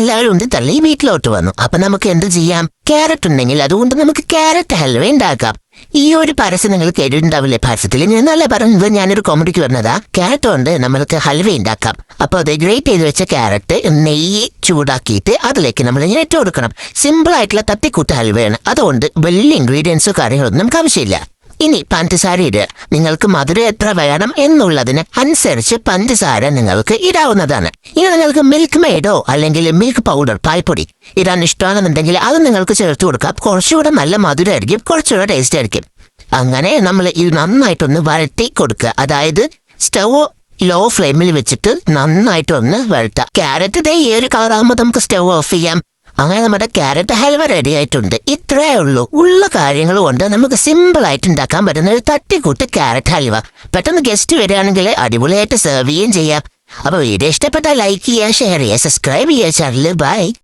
എല്ലാവരും ഉണ്ട് തള്ളി വീട്ടിലോട്ട് വന്നു. അപ്പൊ നമുക്ക് എന്ത് ചെയ്യാം? ക്യാരറ്റ് ഉണ്ടെങ്കിൽ അതുകൊണ്ട് നമുക്ക് ക്യാരറ്റ് ഹൽവ ഉണ്ടാക്കാം. ഈ ഒരു പരസ്യം നിങ്ങൾ കേട്ടിട്ടുണ്ടാവില്ലേ? പരസ്യത്തിൽ ഞാൻ നല്ല പറഞ്ഞത് ഞാനൊരു കോമഡിക്ക് പറഞ്ഞതാ. ക്യാരറ്റ് കൊണ്ട് നമ്മൾക്ക് ഹൽവ ഉണ്ടാക്കാം. അപ്പൊ അത് ഗ്രേറ്റ് ചെയ്ത് വെച്ച ക്യാരറ്റ് നെയ്യ് ചൂടാക്കിയിട്ട് അതിലേക്ക് നമ്മൾ ഇങ്ങനെ ഇട്ട് കൊടുക്കണം. സിമ്പിൾ ആയിട്ടുള്ള തട്ടിക്കൂട്ട് ഹൽവയാണ്. അതുകൊണ്ട് വലിയ ഇൻഗ്രീഡിയൻസോ കാര്യങ്ങളൊന്നും നമുക്ക് ആവശ്യമില്ല. ഇനി പഞ്ചസാര ഇടുക. നിങ്ങൾക്ക് മധുരം എത്ര വേണം എന്നുള്ളതിന് അനുസരിച്ച് പഞ്ചസാര നിങ്ങൾക്ക് ഇടാവുന്നതാണ്. ഇനി നിങ്ങൾക്ക് മിൽക്ക് മെയ്ഡോ അല്ലെങ്കിൽ മിൽക്ക് പൗഡർ പാൽപ്പൊടി ഇടാൻ ഇഷ്ടമാണെന്നുണ്ടെങ്കിൽ അത് നിങ്ങൾക്ക് ചേർത്ത് കൊടുക്കാം. കുറച്ചുകൂടെ നല്ല മധുരമായിരിക്കും, കുറച്ചുകൂടെ ടേസ്റ്റ് ആയിരിക്കും. അങ്ങനെ നമ്മൾ ഇത് നന്നായിട്ടൊന്ന് വഴറ്റി കൊടുക്കുക. അതായത് സ്റ്റവ് ലോ ഫ്ലെയിമിൽ വെച്ചിട്ട് നന്നായിട്ടൊന്ന് വഴറ്റാം. ക്യാരറ്റ് ഈ ഒരു കളറാകുമ്പോൾ നമുക്ക് സ്റ്റവ് ഓഫ് ചെയ്യാം. അങ്ങനെ നമ്മുടെ ക്യാരറ്റ് ഹൽവ റെഡി ആയിട്ടുണ്ട്. ഇത്രയേ ഉള്ളൂ. ഉള്ള കാര്യങ്ങൾ കൊണ്ട് നമുക്ക് സിമ്പിൾ ആയിട്ട് ഉണ്ടാക്കാൻ പറ്റുന്ന ഒരു തട്ടിക്കൂട്ട് ക്യാരറ്റ് ഹൽവ. പെട്ടെന്ന് ഗസ്റ്റ് വരികയാണെങ്കിൽ അടിപൊളിയായിട്ട് സെർവ് ചെയ്യുകയും ചെയ്യാം. അപ്പൊ വീഡിയോ ഇഷ്ടപ്പെട്ടാൽ ലൈക്ക് ചെയ്യുക, ഷെയർ ചെയ്യുക, സബ്സ്ക്രൈബ് ചെയ്യുക ചാനൽ. ബൈ.